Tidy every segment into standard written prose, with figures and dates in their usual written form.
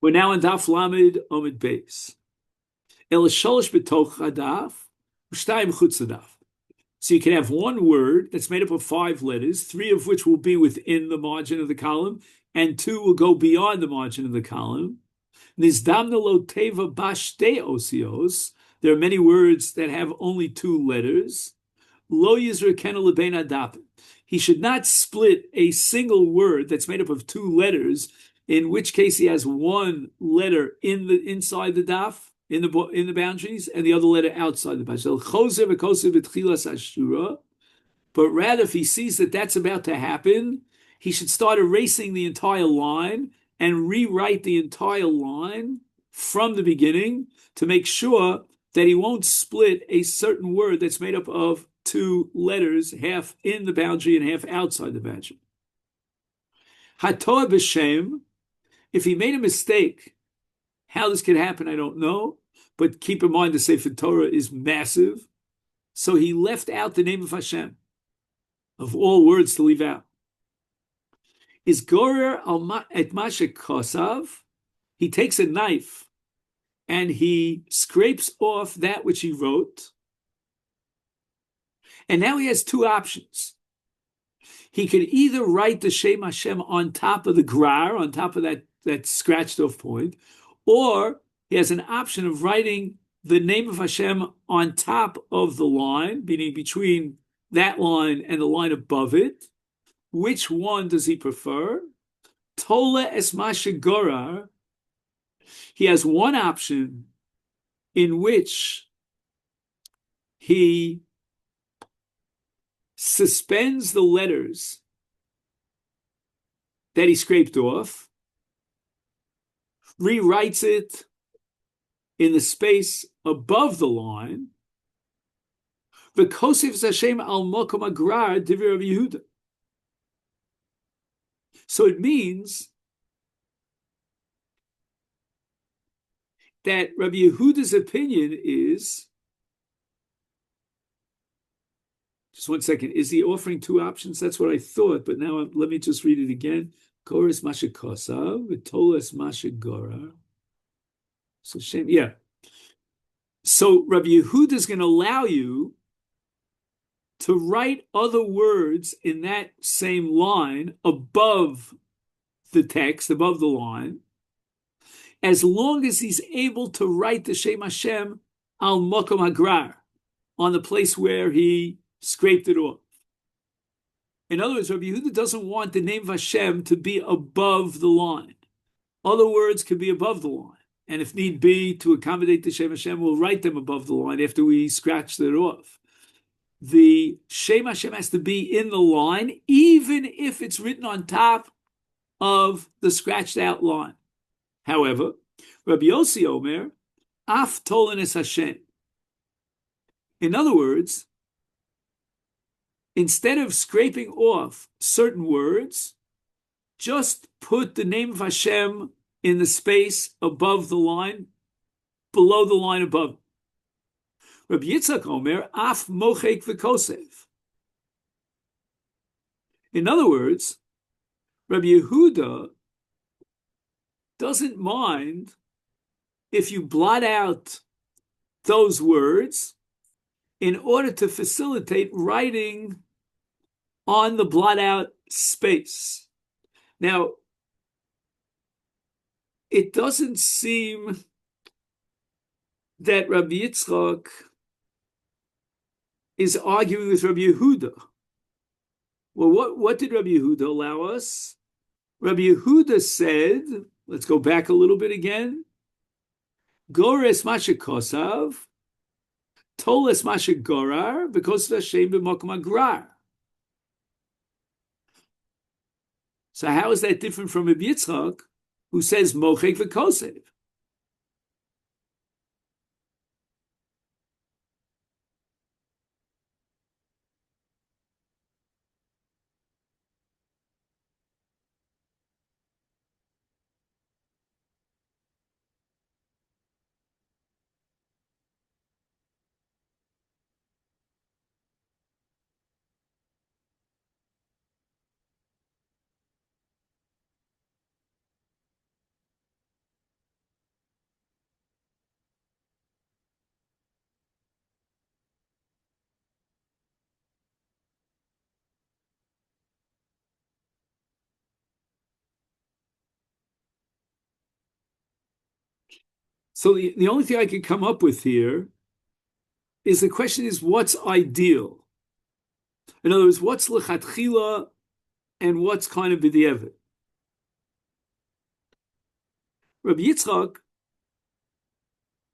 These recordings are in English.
We're now in Daf Lamed Omid Beis. El Sholosh B'toch Hadaf, Shtayim Chutz Hadaf. So you can have one word that's made up of five letters, three of which will be within the margin of the column, and two will go beyond the margin of the column. Nizdamna lo teva bashte osios. There are many words that have only two letters. Lo yizra kena lebein adapim. He should not split a single word that's made up of two letters, in which case he has one letter in the inside the daf, in the boundaries, and the other letter outside the boundaries. But rather, if he sees that that's about to happen, he should start erasing the entire line and rewrite the entire line from the beginning to make sure that he won't split a certain word that's made up of two letters, half in the boundary and half outside the boundary. Hatoa b'shem, if he made a mistake, how this could happen, I don't know, but keep in mind the Sefer Torah is massive. So he left out the name of Hashem, of all words to leave out. Is gorer et mashe kosav, he takes a knife and he scrapes off that which he wrote. And now he has two options. He could either write the Shem Hashem on top of the grar, on top of that scratched off point, or he has an option of writing the name of Hashem on top of the line, meaning between that line and the line above it. Which one does he prefer? Tole es mashigorar. He has one option in which he suspends the letters that he scraped off, rewrites it in the space above the line, v'kosef Hashem al mokom agrar divrei Rabbi Yehuda. So it means that Rabbi Yehuda's opinion is, just one second, is he offering two options? That's what I thought, but now let me just read it again. Goris mashe kosav, v'toles mashe gora. So Shem, yeah. So Rabbi Yehuda is going to allow you to write other words in that same line above the text, above the line, as long as he's able to write the Shem Hashem al mokom hagrar, on the place where he scraped it off. In other words, Rabbi Yehuda doesn't want the name of Hashem to be above the line. Other words could be above the line. And if need be, to accommodate the Shem Hashem, we'll write them above the line after we scratched it off. The Shem Hashem has to be in the line, even if it's written on top of the scratched out line. However, Rabbi Yossi Omer, af tolen es Hashem. In other words, instead of scraping off certain words, just put the name of Hashem in the space above the line, below the line above. Rabbi Yitzchak Omer, af mochek v'kosev. In other words, Rabbi Yehuda doesn't mind if you blot out those words in order to facilitate writing on the blot out space. Now, it doesn't seem that Rabbi Yitzchak is arguing with Rabbi Yehuda. Well, what did Rabbi Yehuda allow us? Rabbi Yehuda said, let's go back a little bit again, Gores mashe kosav, toles mashe gorar, because of Hashem b'mokom agrar. So how is that different from Rabbi Yitzchak, who says mochek v'kosev? So the only thing I could come up with here is the question is what's ideal? In other words, what's lechatchila and what's kind of b'di'evet? Rabbi Yitzchak,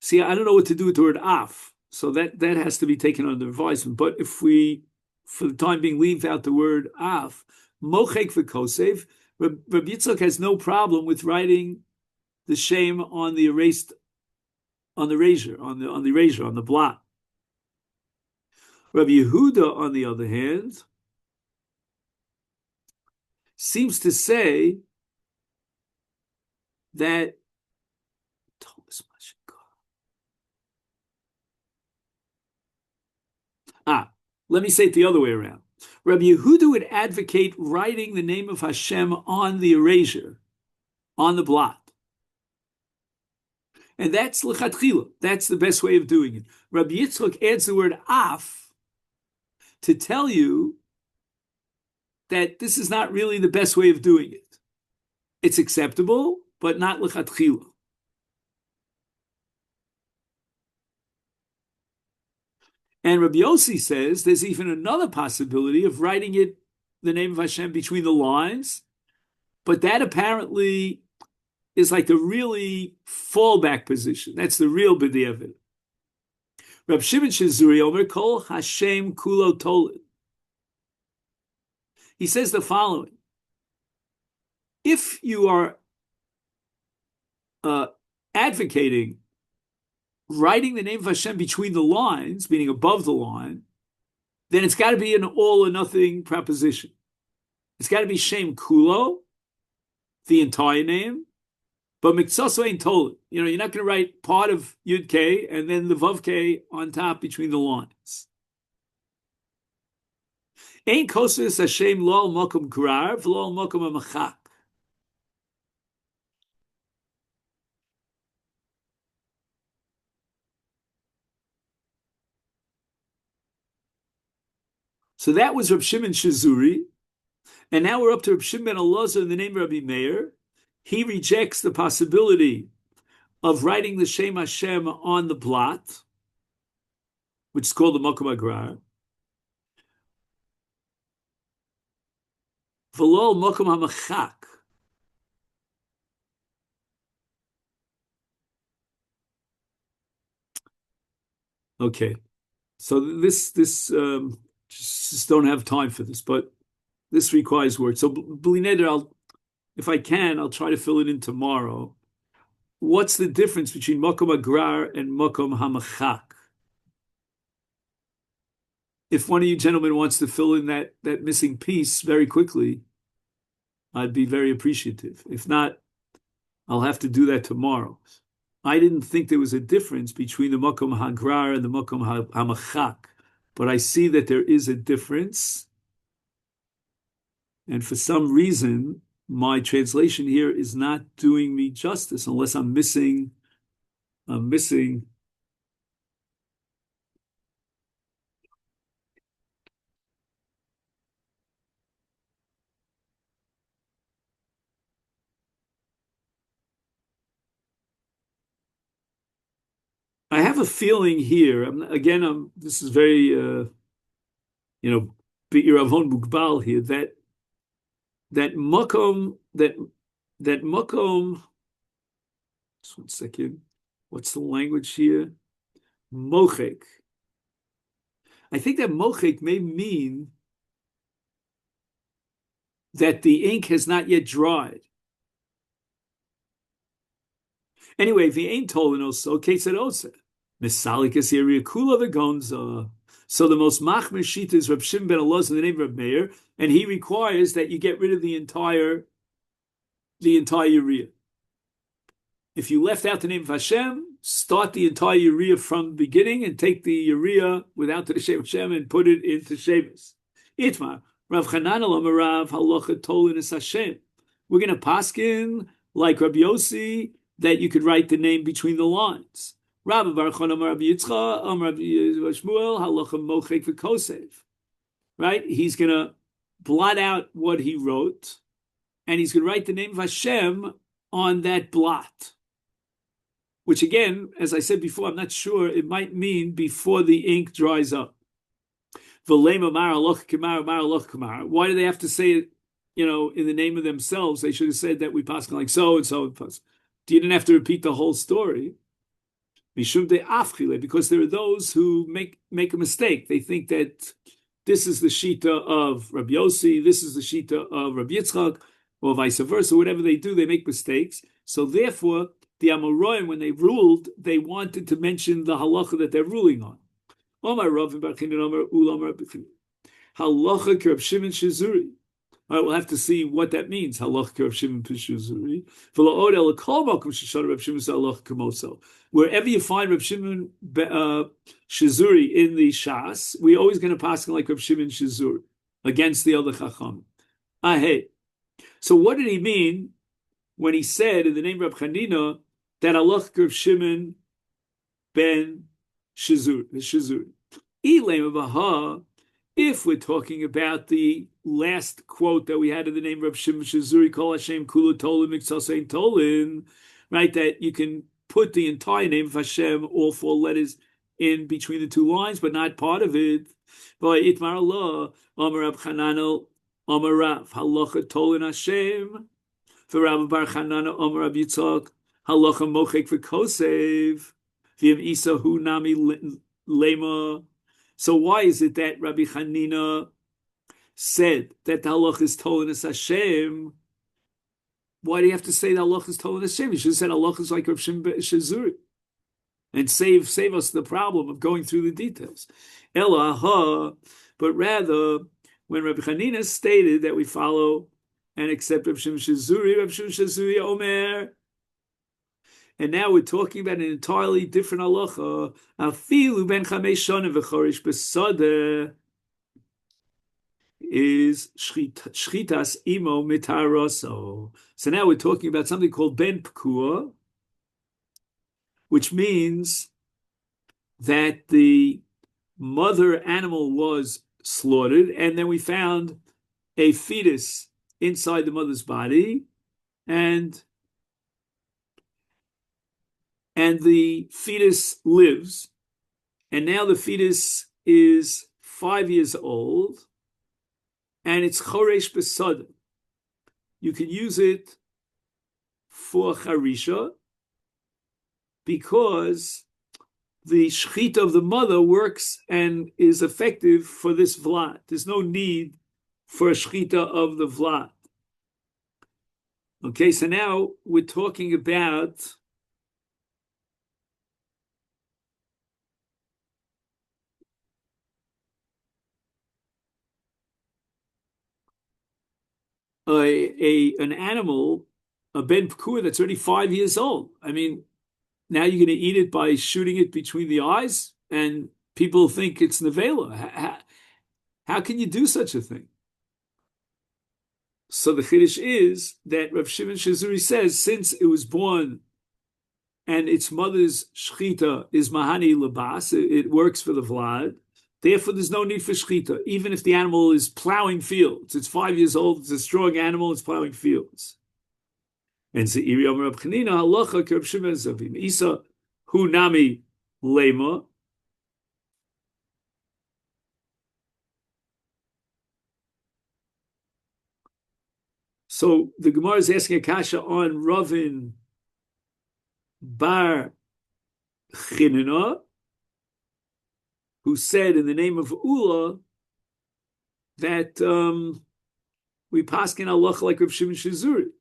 see, I don't know what to do with the word af, so that has to be taken under advisement. But if we, for the time being, leave out the word af, mochek v'kosev, Rabbi Yitzchak has no problem with writing the shame on the erased, on the erasure, on the erasure, on the blot. Rabbi Yehuda, on the other hand, seems to say that let me say it the other way around. Rabbi Yehuda would advocate writing the name of Hashem on the erasure, on the blot. And that's l'chatchila. That's the best way of doing it. Rabbi Yitzchak adds the word af to tell you that this is not really the best way of doing it. It's acceptable, but not l'chatchila. And Rabbi Yossi says there's even another possibility of writing it, the name of Hashem, between the lines, but that apparently is like the really fallback position. That's the real b'di'evet. Rab Shimon Shizuri Omer Kol Hashem Kulo Tolid. He says the following: if you are advocating writing the name of Hashem between the lines, meaning above the line, then it's got to be an all or nothing proposition. It's got to be Shem Kulo, the entire name, but Miksaso ain't told. You're not going to write part of Yud K and then the Vav K on top between the lines. Ain't Kosis Hashem lo mokum grar v'lo mokum amachak. So that was Reb Shimon Shizuri, and now we're up to Reb Shimon ben Elazar in the name of Rabbi Meir. He rejects the possibility of writing the Shem Hashem on the blot, which is called the Mokum Agrar. V'lo Mokum HaMachak. Okay, so this just don't have time for this, but this requires work. So B'li Neder, if I can, I'll try to fill it in tomorrow. What's the difference between Mokum Agrar and Mokum HaMachak? If one of you gentlemen wants to fill in that missing piece very quickly, I'd be very appreciative. If not, I'll have to do that tomorrow. I didn't think there was a difference between the Mokum Hagrar and the Mokum HaMachak, but I see that there is a difference. And for some reason, my translation here is not doing me justice unless I'm missing. I have a feeling here. This is very, Be'ir Avon Mugbal here, that Mokum, just 1 second, what's the language here? Mochek. I think that Mochek may mean that the ink has not yet dried. Anyway, the ain't told also, Ketzerose. Misalikas area kula v'gonza. So the most machmir shita is Reb Shimon ben Elazar in the name of Reb Meir, and he requires that you get rid of the entire urea. If you left out the name of Hashem, start the entire urea from the beginning and take the urea without the Shem Hashem and put it into Shevis. Itmar, Rav Chanan Amarav halacha tolin es Hashem. We're going to paskin like Rabbi Yossi that you could write the name between the lines. Rabbi Baruch Amar Rabbi Yitzchak Amar Rabbi Shmuel halacha mochek v'kosev. Right? He's going to blot out what he wrote, and he's going to write the name of Hashem on that blot. which again, as I said before, I'm not sure, it might mean before the ink dries up. Why do they have to say it, in the name of themselves? They should have said that we pass like so and so and so. You didn't have to repeat the whole story. Because there are those who make a mistake. They think that this is the shita of Rabbi Yossi, this is the shita of Rabbi Yitzchak, or vice versa. Whatever they do, they make mistakes. So therefore, the Amoraim, when they ruled, they wanted to mention the halacha that they're ruling on. Halacha Kerab Shimon Shizuri. All right, we'll have to see what that means. Halacha Kerab Shimon Shizuri. Wherever you find Reb Shimon Shizuri in the Shas, we're always going to pass like Reb Shimon Shizuri against the other Chacham. Hey. So what did he mean when he said in the name of Reb Chanina that halacha Reb Shimon ben Shizuri? If we're talking about the last quote that we had in the name of Reb Shimon Shizuri, Kol Hashem Kula Tolim Miksasein Tolim, right? That you can put the entire name of Hashem, all four letters, in between the two lines, but not part of it. By Itmar Allah, Amar Rab Chananel, Amar Rav, Halacha Tolin Hashem, for Rabbi Bar Chanana, Amar Rab Yitzchak, Halacha Mochek V'Kosev, V'Yem Isa Hu Nami Lema. So why is it that Rabbi Chanina said that the halacha is told as Hashem? Why do you have to say the halacha is told as Hashem? You should have said halacha is like Rav Shimon Shizuri, and save us the problem of going through the details. Elaha, but rather when Rabbi Chanina stated that we follow and accept Rav Shimon Shizuri Omer. And now we're talking about an entirely different halacha. Afilu ben chamesh shana v'chorish besada is shchitas imo mitaroso. So now we're talking about something called ben pekua, which means that the mother animal was slaughtered, and then we found a fetus inside the mother's body, and the fetus lives, and now the fetus is 5 years old, and it's choresh besada. You can use it for charisha because the shechita of the mother works and is effective for this vlad. There's no need for a shechita of the vlad. Okay, so now we're talking about an animal, a ben pekua that's already 5 years old. I mean, now you're going to eat it by shooting it between the eyes, and people think it's nevela. How can you do such a thing? So the chiddush is that Rav Shimon Shizuri says, since it was born and its mother's shchita is mahani labas, it works for the vlad. Therefore, there's no need for shchita, even if the animal is plowing fields. It's 5 years old, it's a strong animal, it's plowing fields. And Ze'iri Omer Rab Chanina, halacha kerab Shimon Zavim Isa, hu nami lema. So the Gemara is asking a kasha on Ravin Bar Chinina, who said in the name of Ula that we paskin halacha like Rav Shimon Shizuri.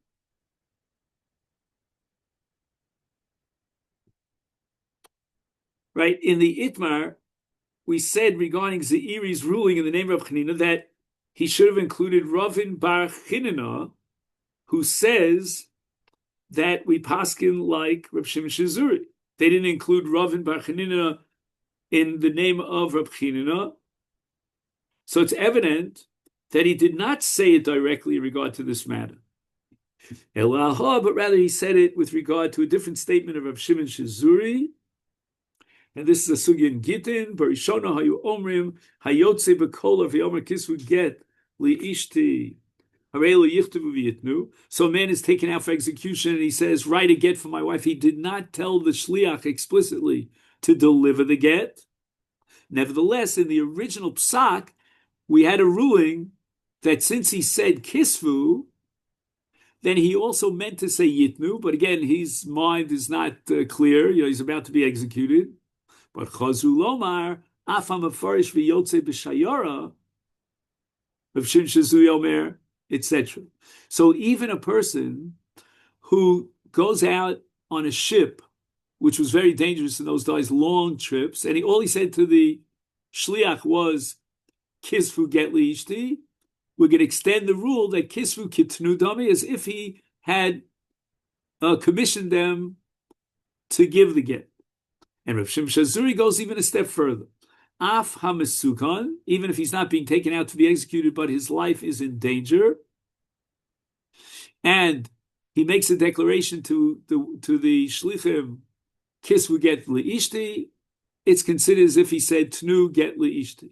Right, in the Itmar, we said regarding Ze'iri's ruling in the name of Chanina that he should have included Ravin Bar Chinina, who says that we paskin like Rav Shimon Shizuri. They didn't include Ravin Bar Chinina in the name of Rav Chinina. So it's evident that he did not say it directly in regard to this matter. Elaha, but rather he said it with regard to a different statement of Rav Shimon Shizuri. And this is a sugya in Gittin, Barishona hayu omrim, hayotze bekola v'yomer kisvu get li ishti. So a man is taken out for execution and he says, write a get for my wife. He did not tell the shliach explicitly to deliver the get. Nevertheless, in the original psak, we had a ruling that since he said kisvu, then he also meant to say yitnu, but again, his mind is not clear. He's about to be executed. But chazu lomar afam afarish v'yotze b'shayara of shin shazui omer, etc. So even a person who goes out on a ship, which was very dangerous in those days, long trips, and all he said to the shliach was kisvu get liishti, we're going to extend the rule that kisvu kitnu dami as if he had commissioned them to give the get. And Rav Shimon Shazuri goes even a step further. Af hamesukan, even if he's not being taken out to be executed, but his life is in danger, and he makes a declaration to the shlichim, kisvu get liishti, it's considered as if he said tnu get liishti.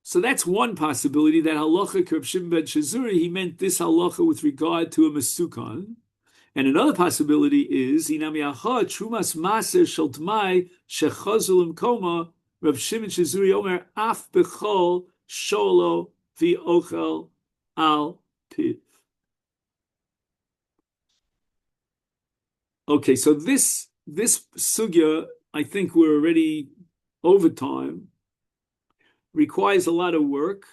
So that's one possibility, that halacha Rav Shimon ben Shazuri, he meant this halacha with regard to a mesukan. And another possibility is inami aha trumas maser shel tmai shechazul imkoma Rav Shimon Shazuri Omer af bechol sholo v'ochel al piv. Okay, so this sugya, I think we're already over time, requires a lot of work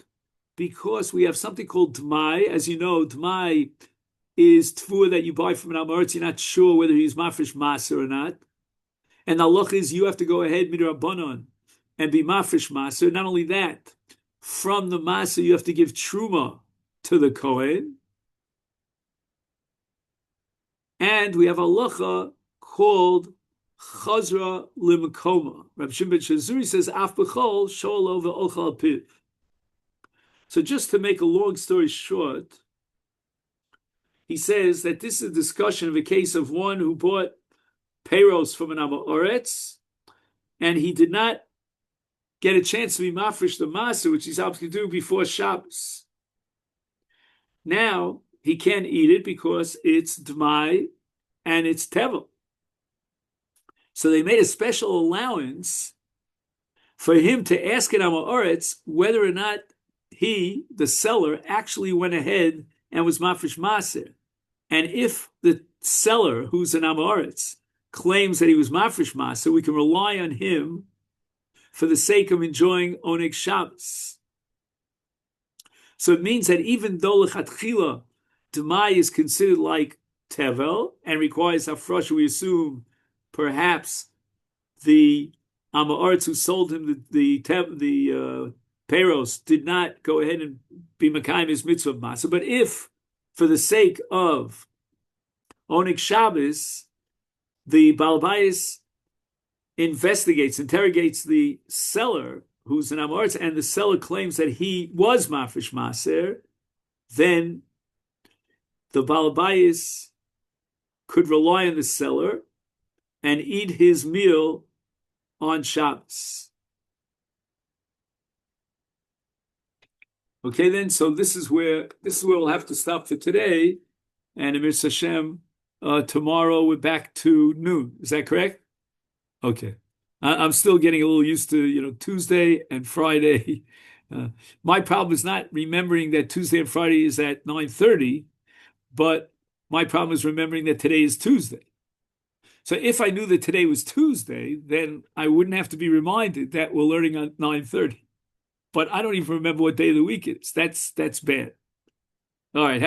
because we have something called Dmai. As you know, Dmai is tfua that you buy from an Amoritz. You're not sure whether he's mafresh maser or not. And the halach is you have to go ahead midrabanan and be mafresh maser. Not only that, from the maser you have to give truma to the kohen. And we have a halacha called Chazra Limkoma. Rabbi Shimon ben Shazuri says, Af b'chol sholo v'ochal piv. So just to make a long story short, he says that this is a discussion of a case of one who bought peiros from an Amoretz, and he did not get a chance to be mafresh the maser, which he's supposed to do before Shabbos. Now, he can't eat it because it's dmai and it's tevel. So they made a special allowance for him to ask an Amoretz whether or not he, the seller, actually went ahead and was mafresh maser. And if the seller, who's an Amoretz, claims that he was mafresh maser, we can rely on him for the sake of enjoying Oneg Shabbos. So it means that even though lechatchila Demai is considered like tevel and requires hafrasha, we assume perhaps the Amoretz who sold him the peiros did not go ahead and be Mekayim his mitzvah of maser. But if, for the sake of Oneg Shabbos, the Baal Bayis interrogates the seller, who's an Amoretz, and the seller claims that he was mafresh maser, then the Baal Bayis could rely on the seller and eat his meal on Shabbos. Okay, then, so this is where we'll have to stop for today, and Amir Hashem, tomorrow we're back to noon. Is that correct? Okay. I'm still getting a little used to, Tuesday and Friday. My problem is not remembering that Tuesday and Friday is at 9:30, but my problem is remembering that today is Tuesday. So if I knew that today was Tuesday, then I wouldn't have to be reminded that we're learning on 9:30. But I don't even remember what day of the week it is. That's bad. All right.